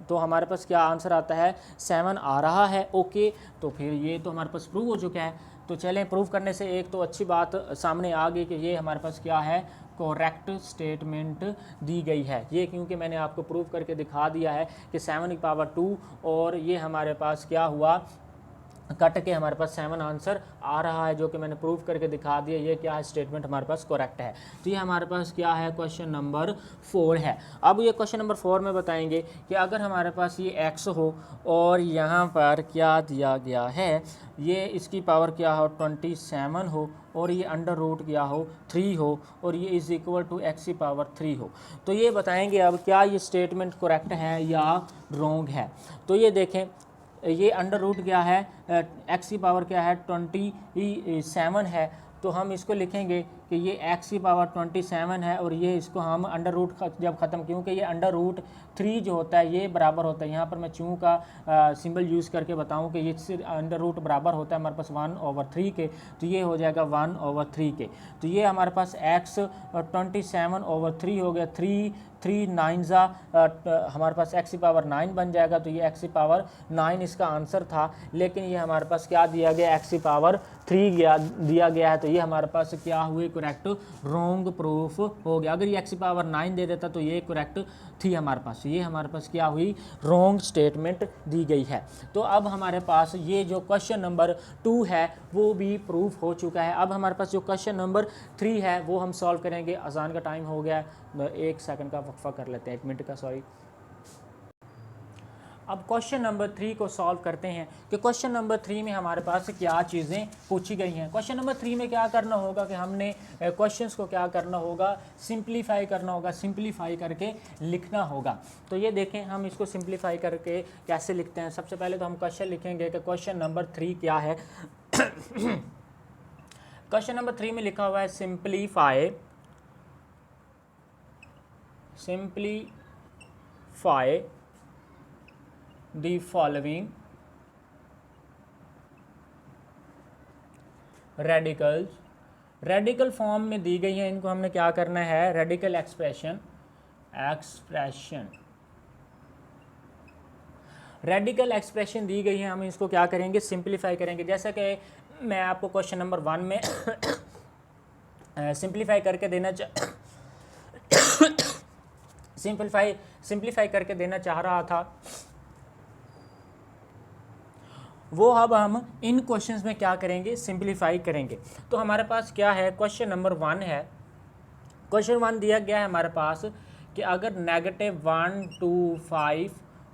तो हमारे पास क्या आंसर आता है 7 आ रहा है। ओके, तो फिर ये तो हमारे पास प्रूव हो चुका है। तो चलें, प्रूव करने से एक तो अच्छी बात सामने आ गई कि ये हमारे पास क्या है, करेक्ट स्टेटमेंट दी गई है। ये क्योंकि मैंने आपको प्रूव करके दिखा दिया है कि 7 की पावर 2 और ये हमारे पास क्या हुआ, कट के हमारे पास 7 आंसर आ रहा है, जो कि मैंने प्रूव करके दिखा दिया। ये क्या है, स्टेटमेंट हमारे पास करेक्ट है। तो ये हमारे पास क्या है, क्वेश्चन नंबर 4 है। अब ये क्वेश्चन नंबर 4 में बताएंगे कि अगर हमारे पास ये x हो और यहाँ पर क्या दिया गया है, ये इसकी पावर क्या हो 27 हो और ये अंडर रूट क्या हो 3 हो और ये इज़ इक्वल टू x की पावर 3 हो। तो ये बताएंगे अब क्या ये स्टेटमेंट करेक्ट है या रॉन्ग है। तो ये देखें, ये अंडर रूट क्या है, x की पावर क्या है 27 है, तो हम इसको लिखेंगे कि ये x की पावर 27 है और ये इसको हम अंडर रूट जब ख़त्म, क्योंकि ये अंडर रूट 3 जो होता है ये बराबर होता है, यहाँ पर मैं चूँ का सिंबल यूज़ करके बताऊँ कि ये अंडर रूट बराबर होता है हमारे पास 1/3 के, तो ये हो जाएगा 1/3 के। तो ये हमारे पास x 27/3 हो गया, 3 9 हमारे पास x की पावर 9 बन जाएगा, तो ये x की पावर 9 इसका आंसर था। लेकिन ये हमारे पास क्या दिया गया, x की पावर 3 दिया गया है, तो ये हमारे पास क्या हुए, करेक्ट रॉन्ग प्रूफ हो गया। अगर ये x की पावर 9 दे देता तो ये करेक्ट थी हमारे पास। ये हमारे पास क्या हुई, रॉन्ग स्टेटमेंट दी गई है। तो अब हमारे पास ये जो क्वेश्चन नंबर 2 है वो भी प्रूफ हो चुका है। अब हमारे पास जो क्वेश्चन नंबर 3 है वो हम सॉल्व करेंगे। अजान का टाइम हो गया है, 1 सेकंड का वक्फा कर लेते हैं, 1 मिनट का, सॉरी। अब क्वेश्चन नंबर 3 को सॉल्व करते हैं कि क्वेश्चन नंबर 3 में हमारे पास क्या चीज़ें पूछी गई हैं। क्वेश्चन नंबर 3 में क्या करना होगा कि हमने क्वेश्चंस को क्या करना होगा, सिंप्लीफाई करना होगा, सिंप्लीफाई करके लिखना होगा। तो ये देखें हम इसको सिंप्लीफाई करके कैसे लिखते हैं। सबसे पहले तो हम क्वेश्चन लिखेंगे कि क्वेश्चन नंबर 3 क्या है। क्वेश्चन नंबर 3 में लिखा हुआ है simplify the following radicals, radical form में दी गई है, इनको हमने क्या करना है, रेडिकल एक्सप्रेशन रेडिकल एक्सप्रेशन दी गई है, हम इसको क्या करेंगे, सिंप्लीफाई करेंगे। जैसा कि मैं आपको क्वेश्चन नंबर 1 में सिंप्लीफाई करके देना चाह रहा था, वो अब हम इन क्वेश्चंस में क्या करेंगे, सिंप्लीफाई करेंगे। तो हमारे पास क्या है, क्वेश्चन नंबर 1 है। क्वेश्चन 1 दिया गया है हमारे पास कि अगर -1 2 5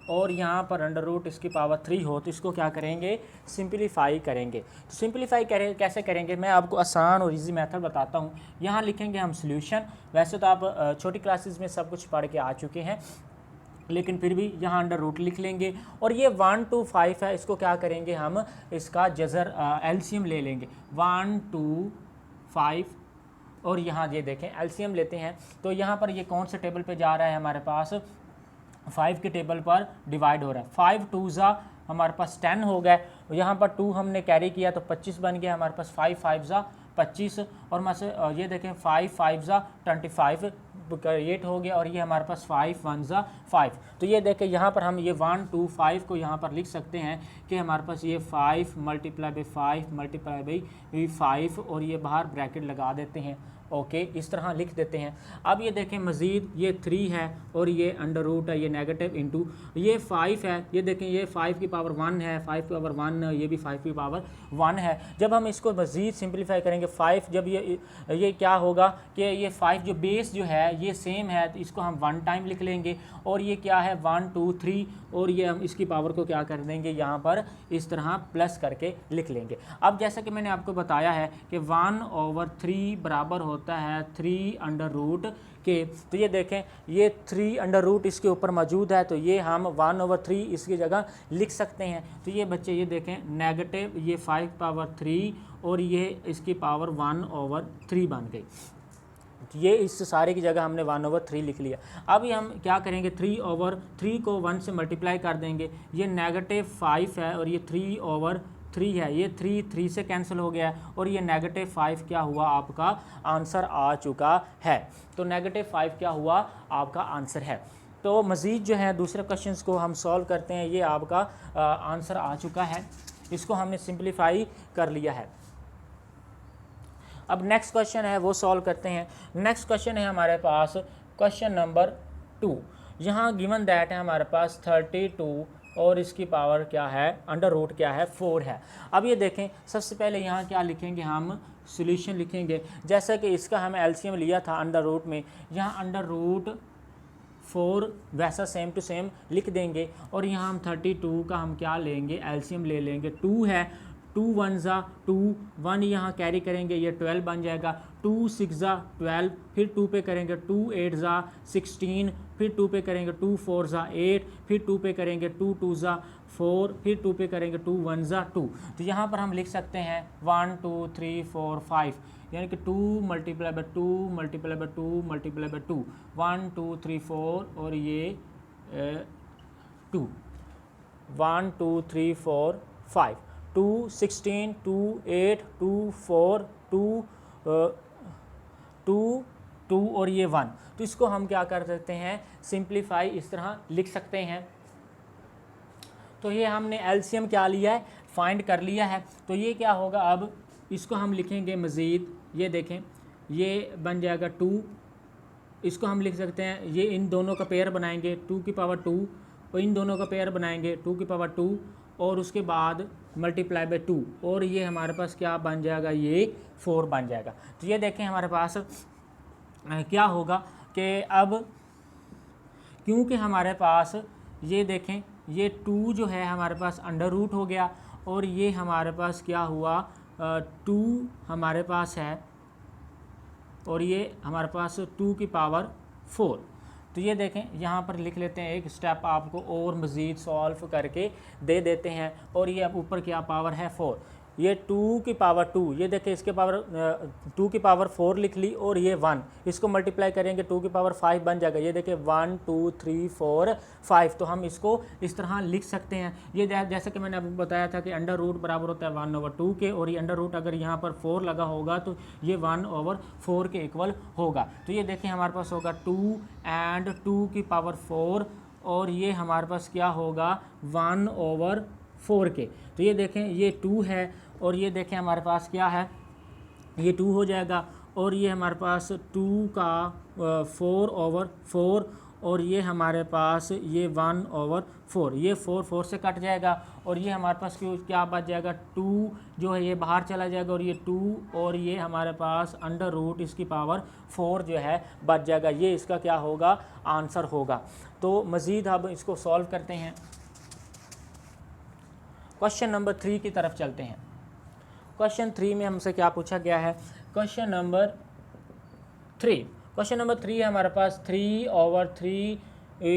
और यहाँ पर अंडर रूट इसकी पावर 3 हो तो इसको क्या करेंगे, सिंप्लीफाई करेंगे। तो सिंप्लीफाई कैसे करेंगे, मैं आपको आसान और इजी मेथड बताता हूँ। यहाँ लिखेंगे हम सॉल्यूशन। वैसे तो आप छोटी क्लासेस में सब कुछ पढ़ के आ चुके हैं, लेकिन फिर भी यहाँ अंडर रूट लिख लेंगे। और ये 1 2 5 है, इसको क्या करेंगे, हम इसका जज़र एलसीएम ले लेंगे, 1 2 5 और यहाँ ये देखें एलसीएम लेते हैं। तो यहाँ पर ये कौन से टेबल पे जा रहा है, हमारे पास 5 के टेबल पर डिवाइड हो रहा है। 5 2 हमारे पास 10 हो गए, यहाँ पर 2 हमने कैरी किया तो 25 बन गया हमारे पास, 5 5 25 और मैं से ये देखें 5 5 25 क्रिएट हो गया और ये हमारे पास 5 1 5। तो ये देखें यहाँ पर हम ये 1 2 5 को यहाँ पर लिख सकते हैं कि हमारे पास ये 5 मल्टीप्लाई बाई 5 मल्टीप्लाई बाई 5 और ये बाहर ब्रैकेट लगा देते हैं। ओके, इस तरह लिख देते हैं। अब ये देखें मज़ीद ये 3 है और ये अंडर रूट है, ये नेगेटिव इंटू ये 5 है। ये देखें ये 5 की पावर 1 है, 5 की पावर 1, ये भी 5 की पावर 1 है। जब हम इसको मज़ीद सिंप्लीफाई करेंगे 5, जब ये क्या होगा कि ये 5 जो बेस जो है ये सेम है, तो इसको हम 1 टाइम लिख लेंगे और ये क्या है 1 2 3 और ये हम इसकी पावर को क्या कर देंगे, यहाँ पर इस तरह प्लस करके लिख लेंगे। अब जैसा कि मैंने आपको बताया है कि 1/3 बराबर होता है 3 अंडर रूट के। तो ये देखें ये 3 अंडर रूट इसके ऊपर मौजूद है, तो ये हम 1/3 इसकी जगह लिख सकते हैं। तो ये बच्चे ये देखें नेगेटिव ये 5 पावर 3 और ये इसकी पावर 1/3 बन गई। ये इस सारे की जगह हमने 1/3 लिख लिया। अब ये हम क्या करेंगे, 3/3 को 1 से मल्टीप्लाई कर देंगे। ये -5 है और ये 3/3 है, ये 3 से कैंसिल हो गया है और ये -5 क्या हुआ, आपका आंसर आ चुका है। तो -5 क्या हुआ, आपका आंसर है। तो मज़ीद जो है दूसरे क्वेश्चंस को हम सॉल्व करते हैं। ये आपका आंसर आ चुका है, इसको हमने सिंप्लीफाई कर लिया है। अब नेक्स्ट क्वेश्चन है वो सॉल्व करते हैं। नेक्स्ट क्वेश्चन है हमारे पास क्वेश्चन नंबर 2। यहाँ गिवन दैट है हमारे पास 32 और इसकी पावर क्या है, अंडर रूट क्या है, 4 है। अब ये देखें, सबसे पहले यहाँ क्या लिखेंगे, हम सॉल्यूशन लिखेंगे। जैसा कि इसका हमें एलसीएम लिया था अंडर रूट में, यहाँ अंडर रूट 4 वैसा सेम टू सेम लिख देंगे। और यहाँ हम 32 का हम क्या लेंगे, एलसीएम ले लेंगे। 2 है, 2 1 ज़ा 2, 1 यहाँ कैरी करेंगे, ये 12 बन जाएगा। 2 6 ज़ा 12, फिर 2 पे करेंगे 2 8 ज़ा 16, फिर 2 पे करेंगे 2 4 ज़ा 8, फिर 2 पे करेंगे 2 2 ज़ा 4, फिर 2 पे करेंगे 2 1 ज़ा 2। तो यहाँ पर हम लिख सकते हैं 1 2 3 4 5, यानी कि 2 multiply by 2 multiply by 2 multiply by 2, 1 2 3 4 और ये 2, 1 2 3 4 5, 2 16 2 8 2 4 2 और ये 1। तो इसको हम क्या कर सकते हैं, सिंप्लीफाई इस तरह लिख सकते हैं। तो ये हमने एलसीएम क्या लिया है, फाइंड कर लिया है। तो ये क्या होगा, अब इसको हम लिखेंगे मज़ीद। ये देखें, ये बन जाएगा 2, इसको हम लिख सकते हैं, ये इन दोनों का पेयर बनाएंगे 2 की पावर 2, और इन दोनों का पेयर बनाएंगे 2 की पावर 2, और उसके बाद मल्टीप्लाई बाई 2, और ये हमारे पास क्या बन जाएगा, ये 4 बन जाएगा। तो ये देखें हमारे पास क्या होगा कि अब क्योंकि हमारे पास ये देखें, ये 2 जो है हमारे पास अंडर रूट हो गया, और ये हमारे पास क्या हुआ, 2 हमारे पास है, और ये हमारे पास 2 की पावर 4। तो ये देखें, यहाँ पर लिख लेते हैं, एक स्टेप आपको और मज़ीद सॉल्व करके दे देते हैं। और ये अब ऊपर क्या पावर है, 4, ये 2 की पावर 2, ये देखें इसके पावर 2 की पावर 4 लिख ली, और ये 1, इसको मल्टीप्लाई करेंगे 2 की पावर 5 बन जाएगा। ये देखें 1 2 3 4 5, तो हम इसको इस तरह लिख सकते हैं। ये जैसे कि मैंने आपको बताया था कि अंडर रूट बराबर होता है 1/2 के, और ये अंडर रूट अगर यहाँ पर 4 लगा होगा तो ये 1/4 के इक्वल होगा। तो ये देखें हमारे पास होगा 2 एंड 2 की पावर 4, और ये हमारे पास क्या होगा 1/4 के। तो ये देखें, ये 2 है, और ये देखें हमारे पास क्या है, ये 2 हो जाएगा, और ये हमारे पास 2 का 4/4, और ये हमारे पास ये 1/4, ये 4 से कट जाएगा, और ये हमारे पास क्या बच जाएगा, 2 जो है ये बाहर चला जाएगा, और ये 2, और ये हमारे पास अंडर रूट इसकी पावर 4 जो है बच जाएगा। ये इसका क्या होगा, आंसर होगा। तो मज़ीद अब इसको सॉल्व करते हैं। क्वेश्चन नंबर 3 की तरफ चलते हैं। क्वेश्चन 3 में हमसे क्या पूछा गया है, क्वेश्चन नंबर 3 है हमारे पास 3/3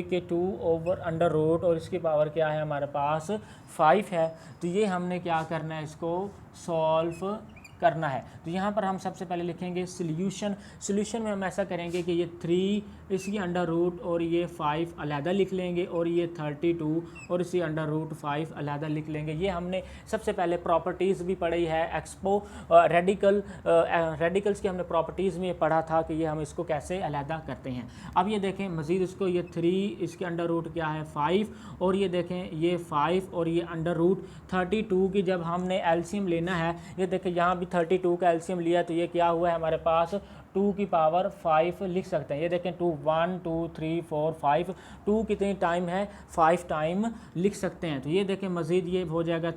के 2 ओवर अंडर रूट, और इसकी पावर क्या है हमारे पास 5 है। तो ये हमने क्या करना है, इसको सॉल्व करना है। तो यहाँ पर हम सबसे पहले लिखेंगे सॉल्यूशन में हम ऐसा करेंगे कि ये 3 इसकी अंडर रूट और ये 5 अलहदा लिख लेंगे, और ये 32 और इसी अंडर रूट 5 अलहदा लिख लेंगे। ये हमने सबसे पहले प्रॉपर्टीज़ भी पढ़ी है, रेडिकल्स की हमने प्रॉपर्टीज़ में पढ़ा था कि ये हम इसको कैसे अलहदा करते हैं। अब ये देखें मज़ीद इसको, ये 3 इसके अंडर रूट क्या है 5, और ये देखें ये 5 और ये अंडर रूट 32 की जब हमने एलसीएम लेना है, ये देखें यहाँ भी 32 का एलसीएम लिया, तो ये क्या हुआ है हमारे पास 2 की पावर 5 लिख सकते हैं। ये देखें 2 1 2 3 4 5, 2 कितनी टाइम है 5 टाइम लिख सकते हैं। तो ये देखें मज़ीद ये हो जाएगा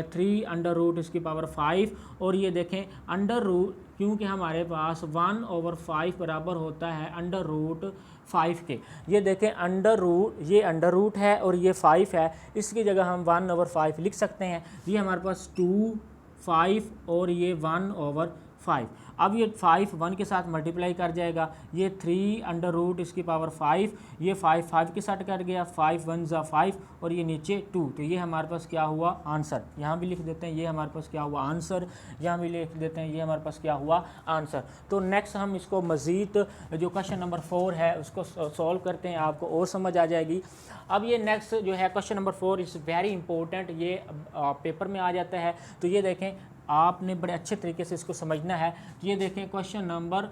3 अंडर रूट इसकी पावर 5, और ये देखें अंडर रूट, क्योंकि हमारे पास 1/5 बराबर होता है अंडर रूट 5 के। ये देखें अंडर रूट, ये अंडर रूट है और ये 5 है, इसकी जगह हम 1/5 लिख सकते हैं। ये हमारे पास 2 5 और ये 1/5। अब ये 5 1 के साथ मल्टीप्लाई कर जाएगा, ये 3 अंडर रूट इसकी पावर 5, ये 5 के साथ कट गया, 5 1 ज़ा 5, और ये नीचे 2। तो ये हमारे पास क्या हुआ आंसर, यहाँ भी लिख देते हैं ये हमारे पास क्या हुआ आंसर, यहाँ भी लिख देते हैं ये हमारे पास क्या हुआ आंसर। तो नेक्स्ट हम इसको मज़ीद जो क्वेश्चन नंबर 4 है उसको सॉल्व करते हैं, आपको और समझ आ जाएगी। अब ये नेक्स्ट जो है question number 4 is very important, ये पेपर में आ जाता है। तो ये देखें आपने बड़े अच्छे तरीके से इसको समझना है। ये देखें क्वेश्चन नंबर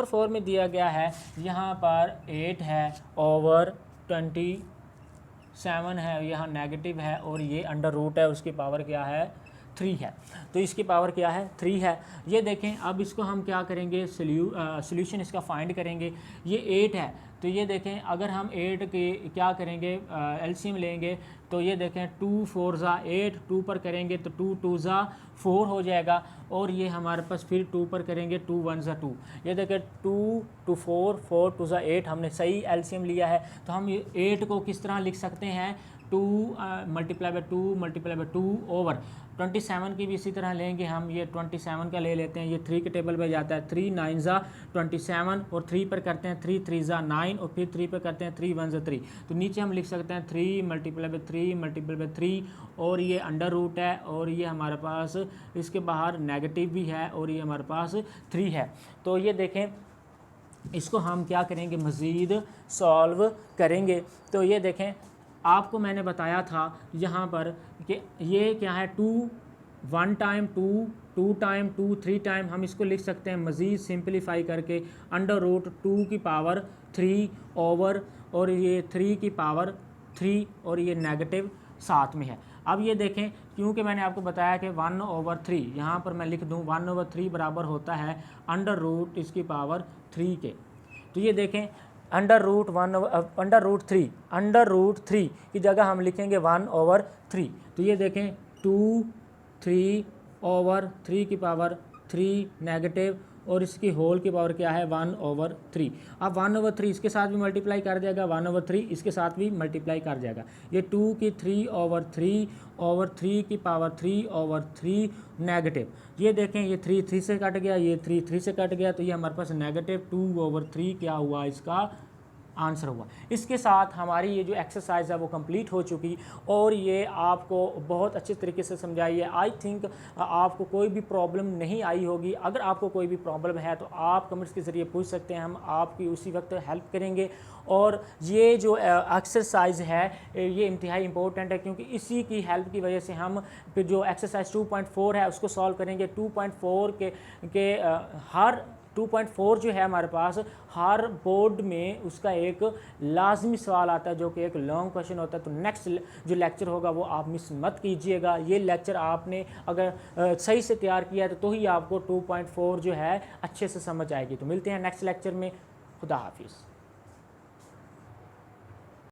4 में दिया गया है, यहाँ पर 8 है ओवर 27 है, यहाँ नेगेटिव है, और ये अंडर रूट है उसकी पावर क्या है 3 है। तो इसकी पावर क्या है 3 है। ये देखें अब इसको हम क्या करेंगे, सोल्यूशन इसका फाइंड करेंगे। ये 8 है, तो ये देखें अगर हम 8 के क्या करेंगे एलसीएम लेंगे, तो ये देखें 2 4 ज़ा 8, 2 पर करेंगे तो 2 2 ज़ा 4 हो जाएगा, और ये हमारे पास फिर 2 पर करेंगे 2 1 ज़ा 2। ये देखें 2 2 4 4 2 ज़ा 8, हमने सही एलसीएम लिया है। तो हम ये 8 को किस तरह लिख सकते हैं, 2 multiply by 2 multiply by 2 over 27 की भी इसी तरह लेंगे हम। ये 27 का ले लेते हैं, ये 3 के टेबल पे जाता है, 3 9 ज़ा 27, और 3 पर करते हैं 3 3 ज़ा 9, और फिर 3 पर करते हैं 3 1 ज़ा 3। तो नीचे हम लिख सकते हैं 3 मल्टीप्लाई बाई 3 मल्टीप्लाई बाई 3, और ये अंडर रूट है, और ये हमारे पास इसके बाहर नेगेटिव भी है, और ये हमारे पास 3 है। तो ये देखें इसको हम क्या करेंगे, मज़ीद सॉल्व करेंगे। तो ये देखें आपको मैंने बताया था यहाँ पर कि ये क्या है 2 1 टाइम 2 2 टाइम 2 3 टाइम, हम इसको लिख सकते हैं मज़ीद सिंपलीफाई करके अंडर रूट 2 की पावर 3 ओवर, और ये 3 की पावर 3, और ये नेगेटिव साथ में है। अब ये देखें क्योंकि मैंने आपको बताया कि 1/3, यहाँ पर मैं लिख दूँ 1/3 बराबर होता है अंडर रूट इसकी पावर 3 के। तो ये देखें अंडर रूट 3 की जगह हम लिखेंगे 1/3। तो ये देखें 2 3/3 की पावर 3 नेगेटिव, और इसकी होल की पावर क्या है 1/3। अब 1/3 इसके साथ भी मल्टीप्लाई कर जाएगा, 1/3 इसके साथ भी मल्टीप्लाई कर जाएगा। ये 2 की 3/3 की पावर 3/3 नेगेटिव। ये देखें ये 3 3 से कट गया, ये 3 3 से कट गया, तो ये हमारे पास नेगेटिव 2/3 क्या हुआ, इसका आंसर हुआ। इसके साथ हमारी ये जो एक्सरसाइज है वो कंप्लीट हो चुकी, और ये आपको बहुत अच्छे तरीके से समझाई है। आई थिंक आपको कोई भी प्रॉब्लम नहीं आई होगी। अगर आपको कोई भी प्रॉब्लम है तो आप कमेंट्स के ज़रिए पूछ सकते हैं, हम आपकी उसी वक्त हेल्प करेंगे। और ये जो एक्सरसाइज है ये इंतहाई इंपॉर्टेंट है, क्योंकि इसी की हेल्प की वजह से हम फिर जो एक्सरसाइज 2.4 है उसको सॉल्व करेंगे। 2.4 के हर 2.4 जो है हमारे पास हर बोर्ड में उसका एक लाजमी सवाल आता है जो कि एक लॉन्ग क्वेश्चन होता है। तो नेक्स्ट जो लेक्चर होगा वो आप मिस मत कीजिएगा। ये लेक्चर आपने अगर सही से तैयार किया है तो ही आपको 2.4 जो है अच्छे से समझ आएगी। तो मिलते हैं नेक्स्ट लेक्चर में। खुदा हाफिज़।